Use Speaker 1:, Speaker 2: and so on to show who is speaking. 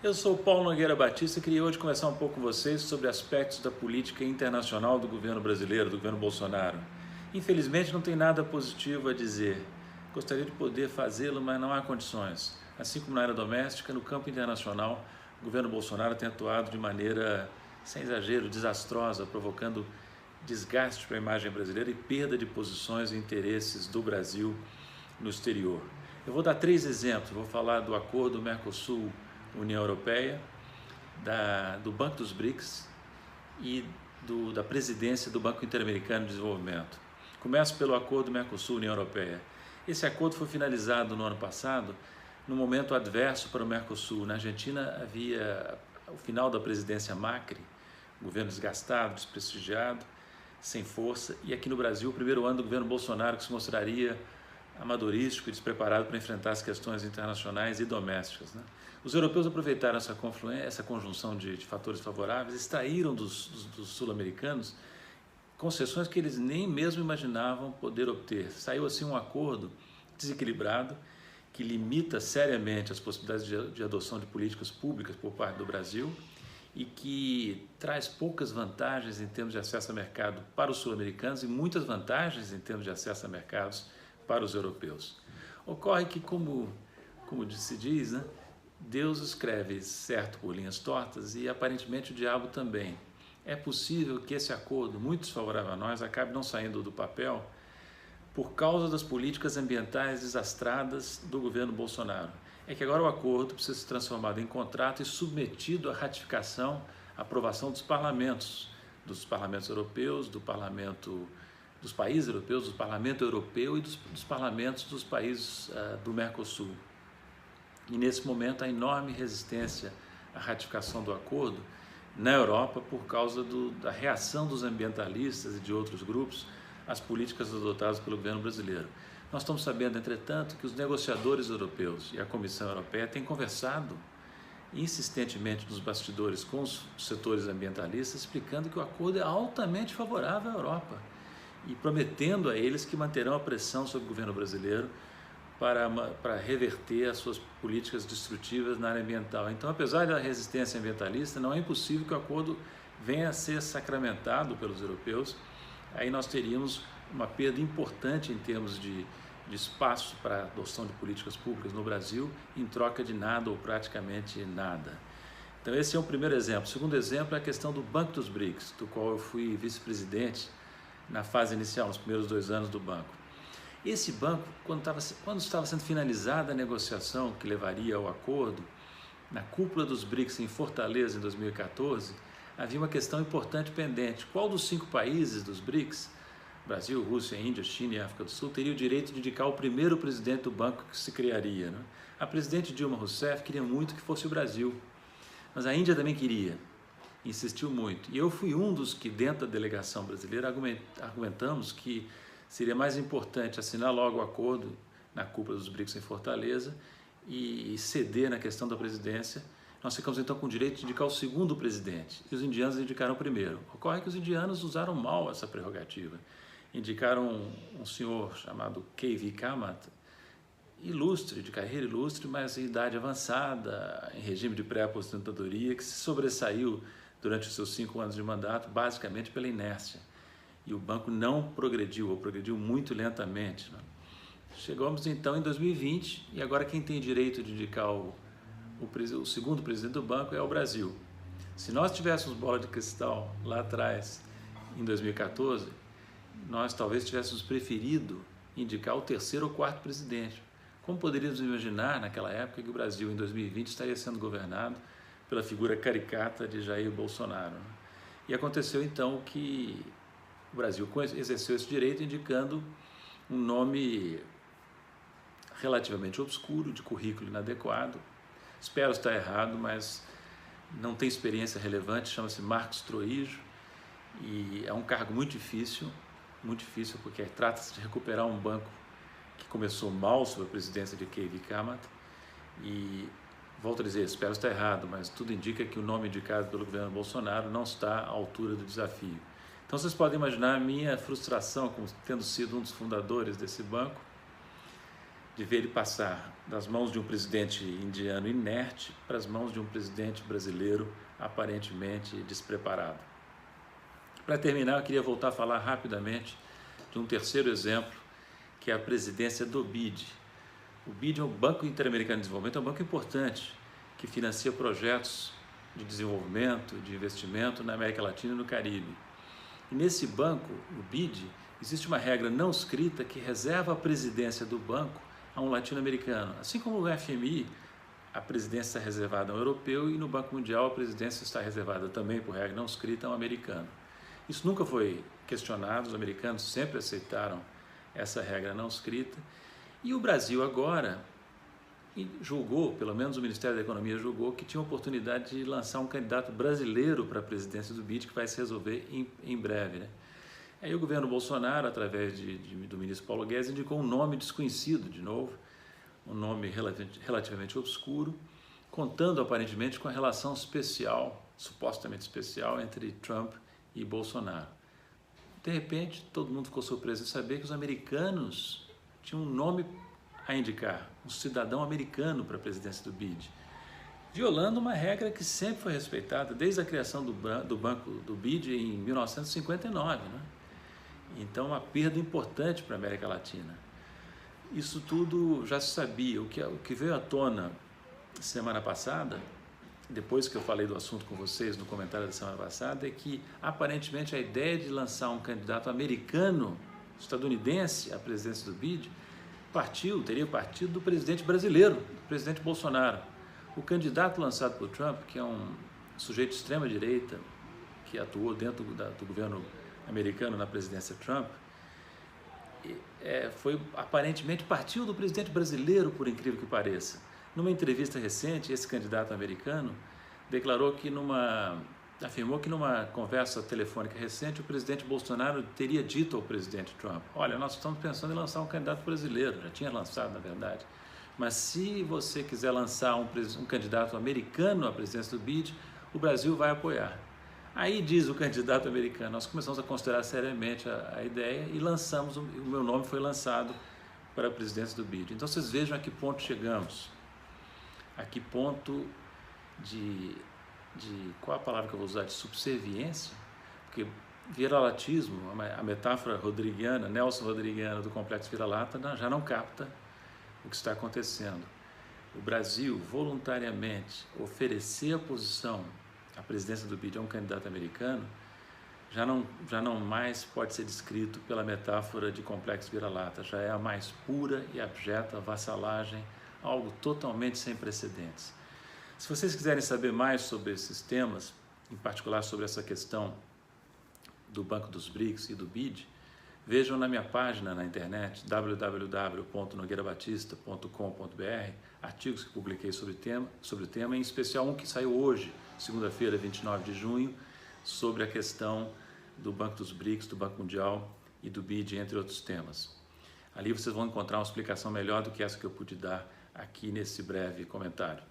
Speaker 1: Eu sou o Paulo Nogueira Batista e queria hoje conversar um pouco com vocês sobre aspectos da política internacional do governo brasileiro, do governo Bolsonaro. Infelizmente não tem nada positivo a dizer. Gostaria de poder fazê-lo, mas não há condições. Assim como na área doméstica, no campo internacional, o governo Bolsonaro tem atuado de maneira, sem exagero, desastrosa, provocando desgaste para a imagem brasileira e perda de posições e interesses do Brasil no exterior. Eu vou dar 3 exemplos. Vou falar do acordo Mercosul-União Europeia, do Banco dos BRICS e da presidência do Banco Interamericano de Desenvolvimento. Começo pelo acordo Mercosul-União Europeia. Esse acordo foi finalizado no ano passado, num momento adverso para o Mercosul. Na Argentina havia o final da presidência Macri, governo desgastado, desprestigiado, sem força, e aqui no Brasil o primeiro ano do governo Bolsonaro, que se mostraria amadorístico e despreparado para enfrentar as questões internacionais e domésticas, né? Os europeus aproveitaram essa confluência, essa conjunção de fatores favoráveis, extraíram dos sul-americanos concessões que eles nem mesmo imaginavam poder obter. Saiu assim um acordo desequilibrado que limita seriamente as possibilidades de adoção de políticas públicas por parte do Brasil e que traz poucas vantagens em termos de acesso a mercado para os sul-americanos e muitas vantagens em termos de acesso a mercados para os europeus. Ocorre que, como se diz, né, Deus escreve certo por linhas tortas e aparentemente o diabo também. É possível que esse acordo, muito desfavorável a nós, acabe não saindo do papel por causa das políticas ambientais desastradas do governo Bolsonaro. É que agora o acordo precisa ser transformado em contrato e submetido à ratificação, à aprovação dos parlamentos europeus, dos países europeus, do Parlamento Europeu e dos parlamentos dos países do Mercosul. E nesse momento há enorme resistência à ratificação do acordo na Europa por causa da reação dos ambientalistas e de outros grupos às políticas adotadas pelo governo brasileiro. Nós estamos sabendo, entretanto, que os negociadores europeus e a Comissão Europeia têm conversado insistentemente nos bastidores com os setores ambientalistas, explicando que o acordo é altamente favorável à Europa e prometendo a eles que manterão a pressão sobre o governo brasileiro para reverter as suas políticas destrutivas na área ambiental. Então, apesar da resistência ambientalista, não é impossível que o acordo venha a ser sacramentado pelos europeus. Aí nós teríamos uma perda importante em termos de espaço para a adoção de políticas públicas no Brasil, em troca de nada ou praticamente nada. Então esse é o primeiro exemplo. O segundo exemplo é a questão do Banco dos BRICS, do qual eu fui vice-presidente na fase inicial, nos primeiros 2 anos do banco. Esse banco, quando estava sendo finalizada a negociação que levaria ao acordo, na cúpula dos BRICS em Fortaleza em 2014, havia uma questão importante pendente. Qual dos 5 países dos BRICS, Brasil, Rússia, Índia, China e África do Sul, teria o direito de indicar o primeiro presidente do banco que se criaria, né? A presidente Dilma Rousseff queria muito que fosse o Brasil, mas a Índia também queria, insistiu muito. E eu fui um dos que, dentro da delegação brasileira, argumentamos que seria mais importante assinar logo o acordo na cúpula dos BRICS em Fortaleza e ceder na questão da presidência. Nós ficamos então com o direito de indicar o segundo presidente e os indianos indicaram o primeiro. Ocorre que os indianos usaram mal essa prerrogativa. Indicaram um senhor chamado K.V. Kamath, ilustre, de carreira ilustre, mas em idade avançada, em regime de pré-aposentadoria, que se sobressaiu durante os seus 5 anos de mandato, basicamente pela inércia. E o banco não progrediu, ou progrediu muito lentamente, né? Chegamos então em 2020 e agora quem tem direito de indicar o segundo presidente do banco é o Brasil. Se nós tivéssemos bola de cristal lá atrás, em 2014, nós talvez tivéssemos preferido indicar o 3º ou 4º presidente. Como poderíamos imaginar naquela época que o Brasil em 2020 estaria sendo governado pela figura caricata de Jair Bolsonaro, né? E aconteceu então que o Brasil exerceu esse direito indicando um nome relativamente obscuro, de currículo inadequado. Espero estar errado, mas não tem experiência relevante, chama-se Marcos Troijo e é um cargo muito difícil porque trata-se de recuperar um banco que começou mal sob a presidência de K.V. Kamath e, volto a dizer, espero estar errado, mas tudo indica que o nome indicado pelo governo Bolsonaro não está à altura do desafio. Então vocês podem imaginar a minha frustração como tendo sido um dos fundadores desse banco, de ver ele passar das mãos de um presidente indiano inerte para as mãos de um presidente brasileiro aparentemente despreparado. Para terminar, eu queria voltar a falar rapidamente de um terceiro exemplo, que é a presidência do BID. O BID é o Banco Interamericano de Desenvolvimento, é um banco importante que financia projetos de desenvolvimento, de investimento na América Latina e no Caribe. E nesse banco, o BID, existe uma regra não escrita que reserva a presidência do banco a um latino-americano. Assim como no FMI, a presidência está reservada a um europeu, e no Banco Mundial a presidência está reservada também, por regra não escrita, a um americano. Isso nunca foi questionado, os americanos sempre aceitaram essa regra não escrita, e o Brasil agora julgou, pelo menos o Ministério da Economia julgou, que tinha a oportunidade de lançar um candidato brasileiro para a presidência do BID, que vai se resolver em breve, né? Aí o governo Bolsonaro, através do ministro Paulo Guedes, indicou um nome desconhecido, de novo, um nome relativamente obscuro, contando aparentemente com a relação especial, supostamente especial, entre Trump e Bolsonaro. De repente, todo mundo ficou surpreso em saber que os americanos tinham um nome a indicar, um cidadão americano para a presidência do BID, violando uma regra que sempre foi respeitada desde a criação do banco do BID em 1959, né? Então, uma perda importante para a América Latina. Isso tudo já se sabia. O que veio à tona semana passada, depois que eu falei do assunto com vocês no comentário da semana passada, é que aparentemente a ideia de lançar um candidato americano, estadunidense, à presidência do BID, teria partido do presidente brasileiro, do presidente Bolsonaro. O candidato lançado por Trump, que é um sujeito de extrema-direita, que atuou dentro do governo americano na presidência Trump, aparentemente partiu do presidente brasileiro, por incrível que pareça. Numa entrevista recente, esse candidato americano afirmou que numa conversa telefônica recente, o presidente Bolsonaro teria dito ao presidente Trump: olha, nós estamos pensando em lançar um candidato brasileiro, já tinha lançado na verdade, mas se você quiser lançar um candidato americano à presidência do BID, o Brasil vai apoiar. Aí diz o candidato americano: nós começamos a considerar seriamente a ideia e o meu nome foi lançado para a presidência do BID. Então vocês vejam a que ponto chegamos, a que ponto qual a palavra que eu vou usar, de subserviência, porque viralatismo, a metáfora rodriguiana, Nelson Rodriguiana do Complexo Vira-Lata, já não capta o que está acontecendo. O Brasil voluntariamente oferecer a posição, a presidência do BID a um candidato americano, já não mais pode ser descrito pela metáfora de Complexo Vira-Lata, já é a mais pura e abjeta vassalagem, algo totalmente sem precedentes. Se vocês quiserem saber mais sobre esses temas, em particular sobre essa questão do Banco dos BRICS e do BID, vejam na minha página na internet, www.nogueirabatista.com.br, artigos que publiquei sobre o tema, em especial um que saiu hoje, segunda-feira, 29 de junho, sobre a questão do Banco dos BRICS, do Banco Mundial e do BID, entre outros temas. Ali vocês vão encontrar uma explicação melhor do que essa que eu pude dar aqui nesse breve comentário.